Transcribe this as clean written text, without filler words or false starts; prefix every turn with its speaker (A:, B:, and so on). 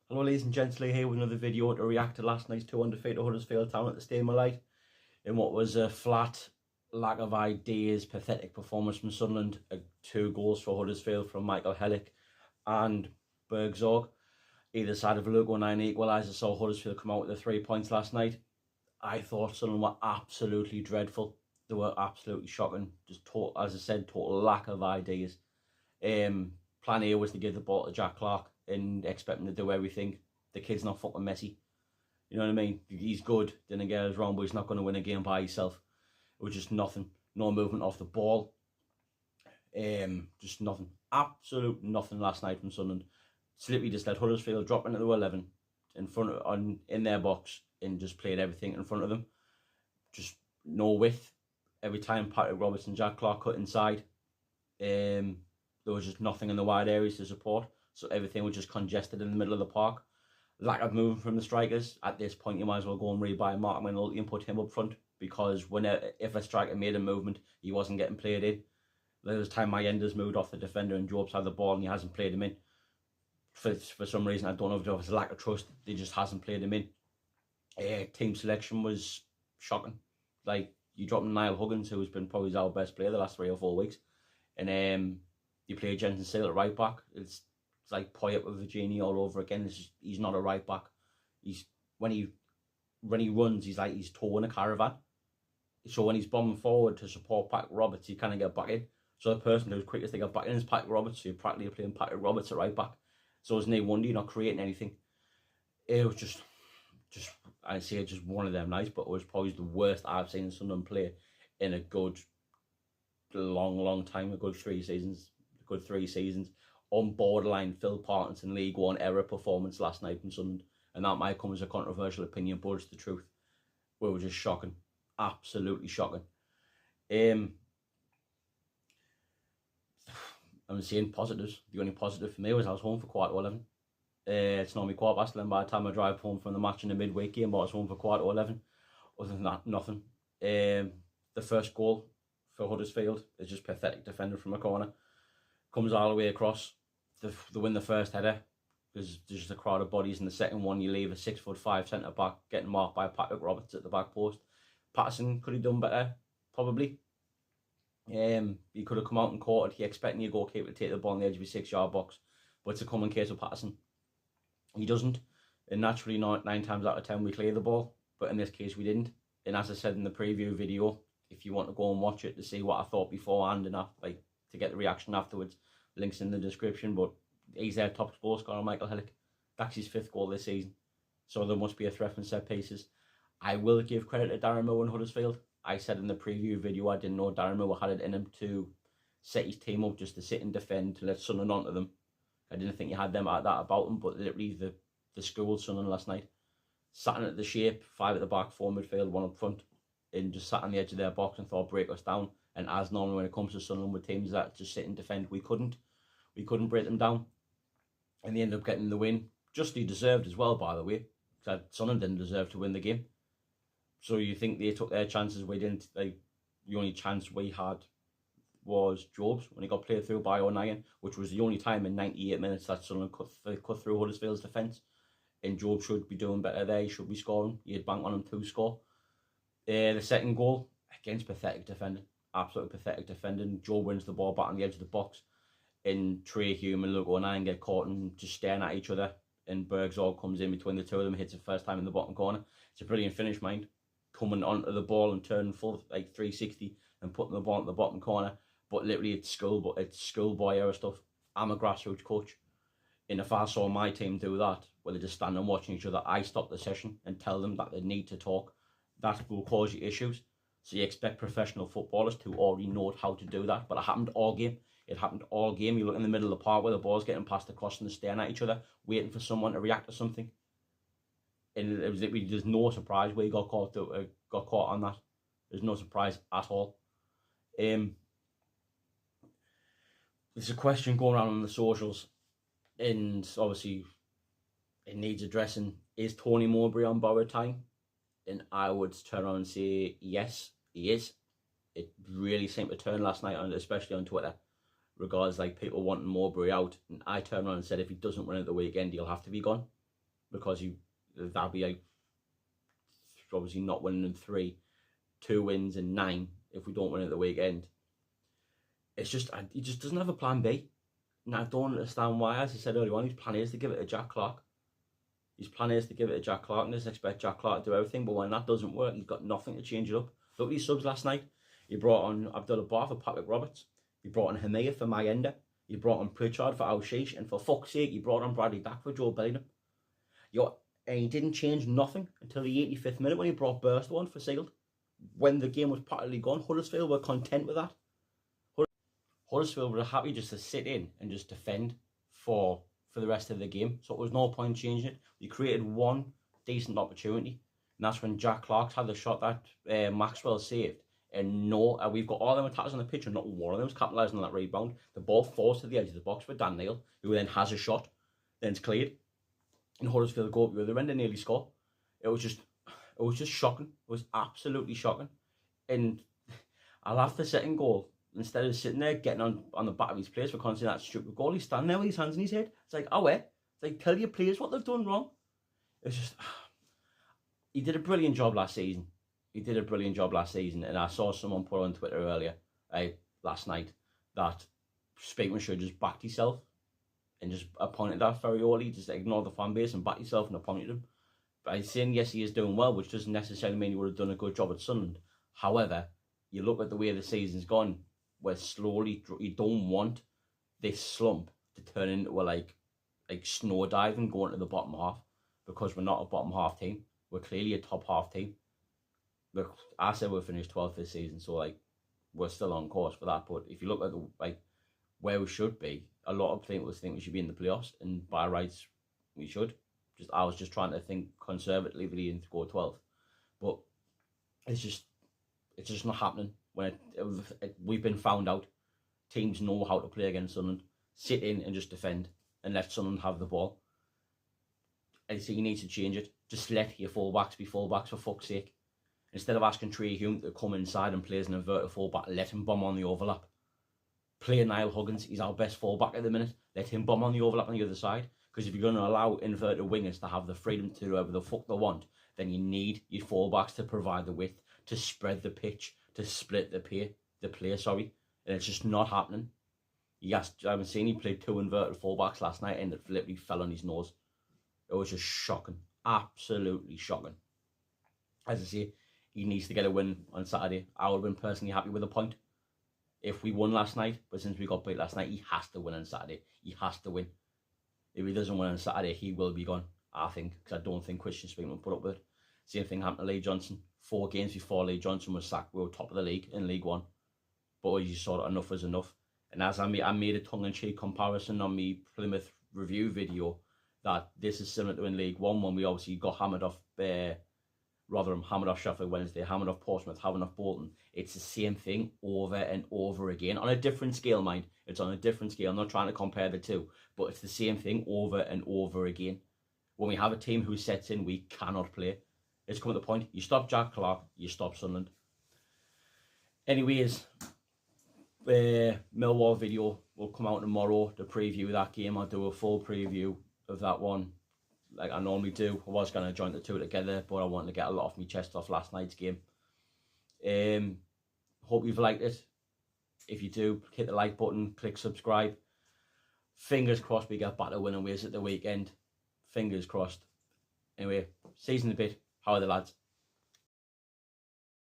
A: Hello ladies and gents, Lee here with another video to react to last night's 2-1 defeat to Huddersfield Town at the Stadium of Light in what was a flat, lack of ideas, pathetic performance from Sunderland. 2 goals for Huddersfield from Michael Hellick and Bergzorg. Either side of a logo 9 equaliser, saw Huddersfield come out with the 3 points last night. I thought Sunderland were absolutely dreadful. They were absolutely shocking. Just total, as I said, total lack of ideas. Plan A was to give the ball to Jack Clark and expect him to do everything. The kid's not fucking Messi. You know what I mean? He's good, didn't get us wrong, but he's not going to win a game by himself. It was just nothing. No movement off the ball. Just nothing. Absolute nothing last night from Sunderland. Slippery just let Huddersfield drop into the 11 in their box and just played everything in front of them. Just no width. Every time Patrick Roberts and Jack Clark cut inside, there was just nothing in the wide areas to support. So everything was just congested in the middle of the park. Lack of movement from the strikers. At this point, you might as well go and rebuy Mark McNulty and put him up front, because if a striker made a movement, he wasn't getting played in. There was time Mayenda's moved off the defender and Job's had the ball and he hasn't played him in. For some reason, I don't know if it's a lack of trust, he just hasn't played him in. Team selection was shocking. Like, you dropped Niall Huggins, who's been probably our best player the last 3 or 4 weeks, and you play Jensen Sale at right back. It's like Poyet with Virginia all over again. He's not a right back. When he runs, he's towing a caravan. So when he's bombing forward to support Patrick Roberts, he can't get back in. So the person who's quickest to get back in is Patrick Roberts. So you're practically playing Patrick Roberts at right back. So it's no wonder you're not creating anything. It was just I'd say just one of them nights, but it was probably the worst I've seen Sunderland play in a good long time. A good 3 seasons. On borderline Phil Parkinson League One era performance last night from Sunderland, and that might come as a controversial opinion, but it's the truth. We were just shocking, absolutely shocking. I'm seeing positives. The only positive for me was I was home for quarter-11. It's normally 11:15 by the time I drive home from the match in the midweek game, but I was home for quarter-11. Other than that, nothing. The first goal for Huddersfield is just pathetic defender from a corner. Comes all the way across. They win the first header. There's just a crowd of bodies. In the second one, you leave a 6'5" centre back getting marked by Patrick Roberts at the back post. Patterson could have done better, probably. He could have come out and caught it. He expecting your goalkeeper to take the ball on the edge of his 6-yard box, but it's a common case of Patterson. He doesn't, and naturally, 9 times out of 10 we clear the ball, but in this case we didn't. And as I said in the preview video, if you want to go and watch it to see what I thought beforehand and after, to get the reaction afterwards, links in the description. But he's their top goal scorer, Michael Hellick. That's his 5th goal this season, so there must be a threat from set pieces. I will give credit to Darren Moore and Huddersfield. I said in the preview video I didn't know Darren Moore had it in him to set his team up just to sit and defend, to let Sunderland onto them. I didn't think he had them that about him, but literally the schooled Sunderland last night. Sat in at the shape, 5 at the back, 4 midfield, 1 up front, and just sat on the edge of their box and thought break us down. And as normal when it comes to Sunderland with teams that just sit and defend, we couldn't break them down. And they ended up getting the win. Justly deserved as well, by the way. Sunderland didn't deserve to win the game. So you think they took their chances, we didn't. The only chance we had was Job's when he got played through by O'Neill, which was the only time in 98 minutes that Sunderland cut through Huddersfield's defence. And Job should be doing better there. He should be scoring. He had banked on him to score. The second goal, against pathetic defending. Absolutely pathetic defending. Joe wins the ball back on the edge of the box, and Trey Hume and Luke O'Neill get caught and just staring at each other, and Bergzorg comes in between the two of them, hits it first time in the bottom corner. It's a brilliant finish, mind, coming onto the ball and turning full 360 and putting the ball at the bottom corner. But literally it's schoolboy era stuff. I'm a grassroots coach, and if I saw my team do that, where they just stand and watching each other, I stop the session and tell them that they need to talk. That will cause you issues. So you expect professional footballers to already know how to do that. But it happened all game. It happened all game. You look in the middle of the park where the ball's getting passed across and they're staring at each other, waiting for someone to react to something. And it was literally, there's no surprise where he got caught on that. There's no surprise at all. There's a question going around on the socials, and obviously it needs addressing. Is Tony Mowbray on borrowed time? And I would turn around and say yes, he is. It really seemed to turn last night, especially on Twitter, regards people wanting Mowbray out. And I turned around and said if he doesn't win at the weekend, he'll have to be gone. because that'd be like obviously not winning in 3, 2 wins in 9 if we don't win at the weekend. It's just he just doesn't have a plan B, and I don't understand why. As I said earlier on, his plan is to give it to Jack Clark. His plan is to give it to Jack Clark and just expect Jack Clark to do everything. But when that doesn't work, he's got nothing to change it up. Look at his subs last night. He brought on Abdullah Bar for Patrick Roberts. He brought on Hamea for Mayenda. He brought on Pritchard for Al-Sheish. And for fuck's sake, he brought on Bradley Dack for Joe Bellingham. And he didn't change nothing until the 85th minute when he brought Burstow on for Sealed. When the game was practically gone, Huddersfield were content with that. Huddersfield were happy just to sit in and just defend for the rest of the game. So there was no point changing it. We created one decent opportunity. And that's when Jack Clark's had the shot that Maxwell saved. And we've got all them attackers on the pitch and not one of them was capitalising on that rebound. The ball forced to the edge of the box for Dan Neil, who then has a shot. Then it's cleared. And Huddersfield go up the other end and nearly score. It was just shocking. It was absolutely shocking. And I'll have the second goal. Instead of sitting there getting on the back of his players for conceding that stupid goal, he's standing there with his hands in his head. It's like, it's like, tell your players what they've done wrong. It's just, he did a brilliant job last season. And I saw someone put on Twitter earlier, last night, that Speakman should just backed himself and just appointed that very early, just ignored the fan base and backed himself and appointed him. But I'm saying, yes, he is doing well, which doesn't necessarily mean he would have done a good job at Sunderland. However, you look at the way the season's gone, where slowly you don't want this slump to turn into a like snow diving going to the bottom half, because we're not a bottom half team. We're clearly a top half team. Look, I said we'll finish 12th this season, so we're still on course for that. But if you look at where we should be, a lot of people think we should be in the playoffs, and by rights we should. I was just trying to think conservatively and go 12th, but it's just not happening. We've been found out. Teams know how to play against Sunderland. Sit in and just defend and let Sunderland have the ball. I think you need to change it. Just let your fullbacks be fullbacks, for fuck's sake. Instead of asking Trey Hume to come inside and play as an inverted fullback, let him bomb on the overlap. Play Niall Huggins. He's our best fullback at the minute. Let him bomb on the overlap on the other side. Because if you're going to allow inverted wingers to have the freedom to do whatever the fuck they want, then you need your fullbacks to provide the width, to spread the pitch, to split the play, and it's just not happening. I haven't seen he played 2 inverted fullbacks last night and it literally fell on his nose. It was just shocking, absolutely shocking. As I say, he needs to get a win on Saturday. I would have been personally happy with a point if we won last night, but since we got beat last night, he has to win on Saturday. He has to win. If he doesn't win on Saturday, he will be gone, I think, because I don't think Christian Speakman will put up with it. Same thing happened to Lee Johnson. 4 games before Lee Johnson was sacked, we were top of the league in League One. But you saw that enough was enough. And as I made a tongue-in-cheek comparison on my Plymouth review video, that this is similar to in League One when we obviously got hammered off Rotherham, hammered off Sheffield Wednesday, hammered off Portsmouth, hammered off Bolton. It's the same thing over and over again. On a different scale, mind. It's on a different scale. I'm not trying to compare the two. But it's the same thing over and over again. When we have a team who sets in, we cannot play. It's come to the point, you stop Jack Clark, you stop Sunderland. Anyways, Millwall video will come out tomorrow to preview that game. I'll do a full preview of that one like I normally do. I was going to join the two together, but I wanted to get a lot off my chest off last night's game. Hope you've liked it. If you do, hit the like button, click subscribe. Fingers crossed we get back to winning ways at the weekend. Fingers crossed. Anyway, season a bit. How are the lads?